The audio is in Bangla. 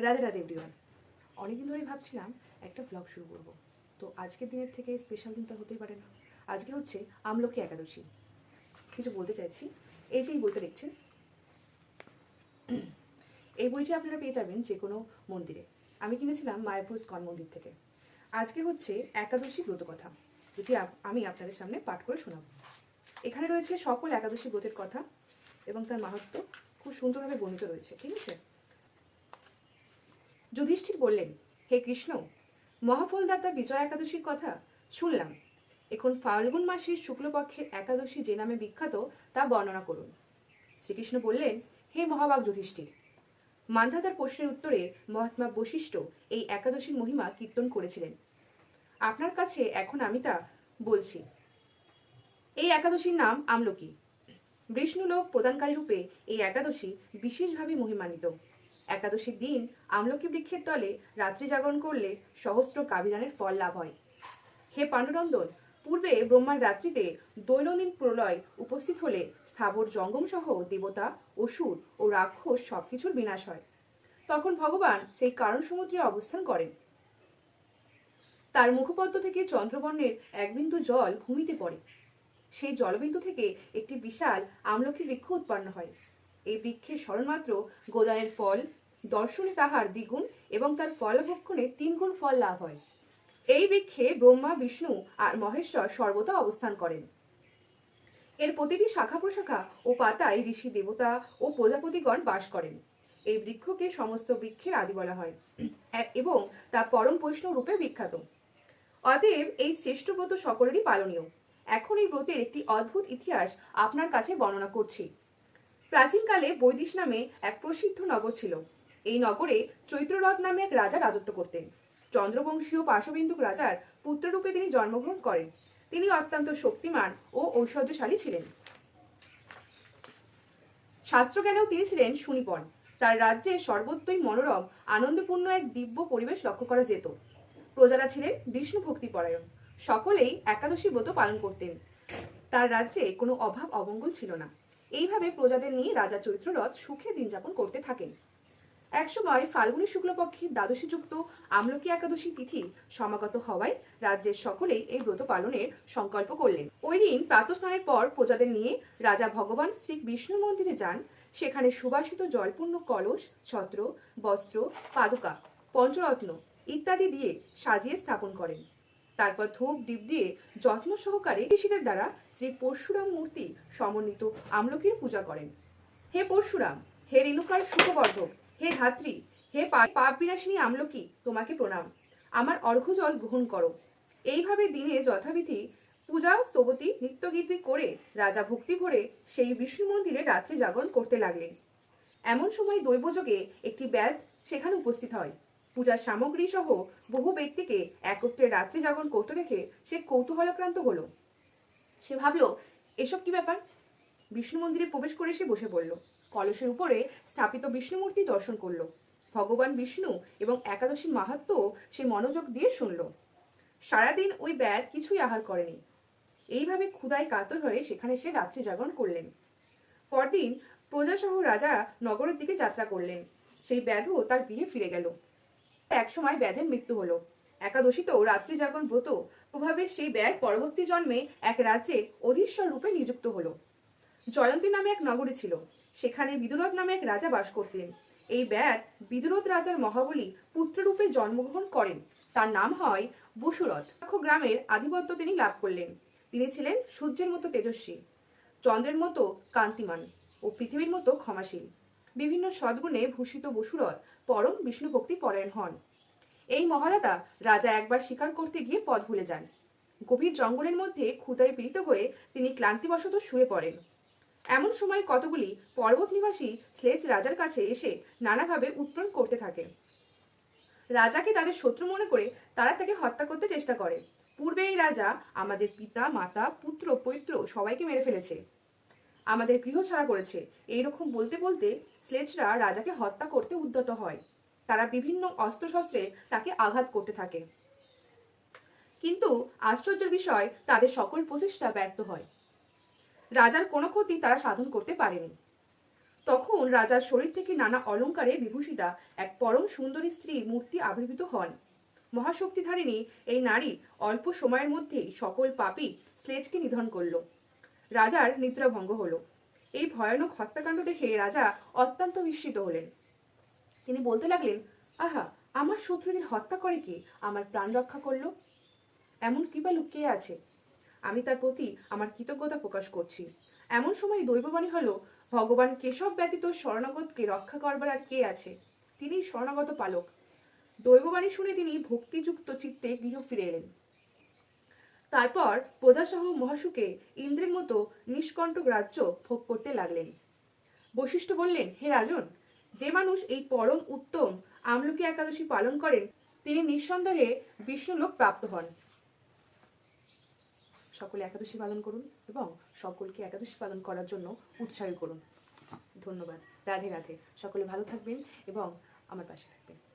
রাধে রাধে এভরিওয়ান। অনেকদিন ধরেই ভাবছিলাম একটা ব্লগ শুরু করব। তো আজকের দিনের থেকে স্পেশাল দিন তো হতেই পারে না। আজকে হচ্ছে আমলকি একাদশী। কিছু বলতে চাইছি, এই যে এই বইটা দেখছেন, এই বইটি আপনারা পেয়ে যাবেন যে কোনো মন্দিরে। আমি কিনেছিলাম মায়াপুর ইস্কন মন্দির থেকে। আজকে হচ্ছে একাদশী ব্রত কথা, যেটি আমি আপনাদের সামনে পাঠ করে শোনাব। এখানে রয়েছে সকল একাদশী ব্রতের কথা এবং তার মাহাত্ম্য খুব সুন্দরভাবে বর্ণিত রয়েছে। ঠিক আছে। যুধিষ্ঠির বললেন, হে কৃষ্ণ, মহাফলদাতা বিজয়া একাদশীর কথা শুনলাম। এখন ফাল্গুন মাসের শুক্লপক্ষের একাদশী যে নামে বিখ্যাত তা বর্ণনা করুন। শ্রীকৃষ্ণ বললেন, হে মহাবাগ যুধিষ্ঠির, মান্ধাতার প্রশ্নের উত্তরে মহাত্মা বশিষ্ঠ এই একাদশীর মহিমা কীর্তন করেছিলেন। আপনার কাছে এখন আমি তা বলছি। এই একাদশীর নাম আমলকি। বিষ্ণুলোক প্রদানকারী রূপে এই একাদশী বিশেষভাবে মহিমান্বিত। একাদশীর দিন আমলকি বৃক্ষের তলে রাত্রি জাগরণ করলে সহস্র কাবিদানের ফল লাভ হয়। হে পাণ্ডুনন্দন, পূর্বে ব্রহ্মার রাত্রিতে দৈনন্দিন প্রলয় উপস্থিত হলে স্থাবর জঙ্গম সহ দেবতা, অসুর ও রাক্ষস সবকিছুর বিনাশ হয়। তখন ভগবান সেই কারণ সমুদ্রে অবস্থান করেন। তার মুখপদ্ম থেকে চন্দ্রবর্ণের এক বিন্দু জল ভূমিতে পড়ে। সেই জলবিন্দু থেকে একটি বিশাল আমলকি বৃক্ষ উৎপন্ন হয়। এই বৃক্ষের স্মরণমাত্র গোদানের ফল দর্শনে তাহার দ্বিগুণ এবং তার ফল ভক্ষণে 3 গুণ ফল লাভ হয়। এই বৃক্ষে ব্রহ্মা, বিষ্ণু আর মহেশ্বর সর্বদা অবস্থান করেন। এর প্রতিটি শাখা প্রশাখা ও পাতায় ঋষি, দেবতা ও প্রজাপতিগণ বাস করেন। এই বৃক্ষকে সমস্ত বৃক্ষের আদি বলা হয় এবং তা পরম বৈষ্ণব রূপে বিখ্যাত। অতএব এই শ্রেষ্ঠ ব্রত সকলেরই পালনীয়। এখন এই ব্রতের একটি অদ্ভুত ইতিহাস আপনার কাছে বর্ণনা করছি। প্রাচীনকালে বৈদিশ নামে এক প্রসিদ্ধ নগর ছিল। এই নগরে চৈত্ররথ নামে এক রাজা রাজত্ব করতেন। চন্দ্রবংশীয় পার্শ্ববিন্দুক রাজার পুত্ররূপে তিনি জন্মগ্রহণ করেন। তিনি অত্যন্ত শক্তিমান ও ঐশ্বর্যশালী ছিলেন। শাস্ত্রজ্ঞানেও তিনি ছিলেন সুনিপুণ। তার রাজ্যে সর্বত্রই মনোরম, আনন্দপূর্ণ এক দিব্য পরিবেশ লক্ষ্য করা যেত। প্রজারা ছিলেন বিষ্ণু ভক্তি পরায়ণ। সকলেই একাদশী ব্রত পালন করতেন। তার রাজ্যে কোনো অভাব অমঙ্গল ছিল না। এইভাবে প্রজাদের নিয়ে রাজা চৈত্ররথ সুখে দিন যাপন করতে থাকেন। একসময় ফাল্গুনী শুক্লপক্ষের দ্বাদশীযুক্ত আমলকি একাদশী তিথি সমাগত হওয়ায় রাজ্যের সকলেই এই ব্রত পালনের সংকল্প করলেন। ওই দিন প্রাতঃস্নানের পর প্রজাদের নিয়ে রাজা ভগবান শ্রী বিষ্ণু মন্দিরে যান। সেখানে সুবাসিত জলপূর্ণ কলস, ছত্র, বস্ত্র, পাদুকা, পঞ্চরত্ন ইত্যাদি দিয়ে সাজিয়ে স্থাপন করেন। তারপর ধূপ দীপ দিয়ে যত্ন সহকারে ঋষিদের দ্বারা শ্রী পরশুরাম মূর্তি সমন্বিত আমলকির পূজা করেন। হে পরশুরাম, হে রেণুকার শুভবর্ধক, হে ধাত্রী, হে পাপ বিনাশিনী আমলকি, তোমাকে প্রণাম। আমার অর্ঘ্যজল গ্রহণ করো। এইভাবে দিনে যথাবিধি পূজা, স্তবতী, নিত্যগীতি করে রাজা ভক্তি ভরে সেই বিষ্ণু মন্দিরে রাত্রি জাগরণ করতে লাগলেন। এমন সময় দৈবযোগে একটি ব্যাধ সেখানে উপস্থিত হয়। পূজার সামগ্রী সহ বহু ব্যক্তিকে একত্রে রাত্রি জাগরণ করতে দেখে সে কৌতূহলাক্রান্ত হলো। সে ভাবলো, এসব কি ব্যাপার? বিষ্ণু মন্দিরে প্রবেশ করে সে বসে পড়ল। কলসের উপরে স্থাপিত বিষ্ণু মূর্তি দর্শন করলো। ভগবান বিষ্ণু এবং একাদশীর মাহাত্ম্য সে মনোযোগ দিয়ে শুনল। সারাদিন ওই ব্যাধ কিছুই আহার করেনি। এইভাবে ক্ষুধায় কাতর হয়ে সেখানে সে রাত্রি জাগরণ করলেন। পরদিন প্রজাসহ রাজা নগরের দিকে যাত্রা করলেন। সেই ব্যাধও তার গৃহে ফিরে গেল। একসময় ব্যাধের মৃত্যু হলো। একাদশীতেও রাত্রি জাগরণ ব্রত প্রভাবে সেই ব্যাধ পরবর্তী জন্মে এক রাজ্যে অধীশ্বর রূপে নিযুক্ত হলো। জয়ন্তী নামে এক নগরী ছিল। সেখানে বিদুরথ নামে এক রাজা বাস করতেন। এই ব্যাধ বিদুরথ রাজার মহাবলী পুত্ররূপে জন্মগ্রহণ করেন। তার নাম হয় বসুরথ। গ্রামের আধিপত্য তিনি লাভ করলেন। তিনি ছিলেন সূর্যের মতো তেজস্বী, চন্দ্রের মতো কান্তিমান ও পৃথিবীর মতো ক্ষমাশীল। বিভিন্ন সদ্গুণে ভূষিত বসুরথ পরম বিষ্ণু ভক্তি পরায়ণ হন। এই মহাদাতা রাজা একবার শিকার করতে গিয়ে পথ ভুলে যান। গভীর জঙ্গলের মধ্যে ক্ষুধায় পীড়িত হয়ে তিনি ক্লান্তিবশত শুয়ে পড়েন। এমন সময় কতগুলি পর্বত নিবাসী স্লেজ রাজার কাছে এসে নানাভাবে উৎপ্রণ করতে থাকে। রাজাকে তাদের শত্রু মনে করে তারা তাকে হত্যা করতে চেষ্টা করে। পূর্বে এই রাজা আমাদের পিতা, মাতা, পুত্র, পৈত্র সবাইকে মেরে ফেলেছে, আমাদের গৃহ ছাড়া করেছে। এইরকম বলতে বলতে স্লেজরা রাজাকে হত্যা করতে উদ্যত হয়। তারা বিভিন্ন অস্ত্রশস্ত্রে তাকে আঘাত করতে থাকে, কিন্তু আশ্চর্যের বিষয় তাদের সকল প্রচেষ্টা ব্যর্থ হয়। রাজার কোনো ক্ষতি তারা সাধন করতে পারেনি। তখন রাজার শরীর থেকে নানা অলঙ্কারে বিভূষিতা এক পরম সুন্দরী স্ত্রীর মূর্তি আবির্ভূত হন। মহাশক্তিধারিণী এই নারী অল্প সময়ের মধ্যেই সকল পাপী স্লেজকে নিধন করল। রাজার নিদ্রা ভঙ্গ হলো। এই ভয়ানক হত্যাকাণ্ড দেখে রাজা অত্যন্ত বিস্মিত হলেন। তিনি বলতে লাগলেন, আহা, আমার শত্রুদের হত্যা করে কে আমার প্রাণ রক্ষা করলো? এমন কৃপা লুকিয়ে আছে। আমি তার প্রতি আমার কৃতজ্ঞতা প্রকাশ করছি। এমন সময় দৈববাণী হলো, ভগবান কেশব ব্যতীত শরণাগতকে রক্ষা করবার আর কে আছে? তিনি শরণাগত পালক। দৈববাণী শুনে তিনি ভক্তিযুক্ত চিত্তে গৃহ ফিরে এলেন। তারপর প্রজাসহ মহাসুকে ইন্দ্রের মতো নিষ্কণ্টক রাজ্য ভোগ করতে লাগলেন। বশিষ্ঠ বললেন, হে রাজন, যে মানুষ এই পরম উত্তম আমলকি একাদশী পালন করেন তিনি নিঃসন্দেহে বিষ্ণুলোক প্রাপ্ত হন। সকলে একাদশী পালন করুন এবং সকলকে একাদশী পালন করার জন্য উৎসাহী করুন। ধন্যবাদ। রাধে রাধে। সকলে ভালো থাকবেন এবং আমার পাশে থাকবেন।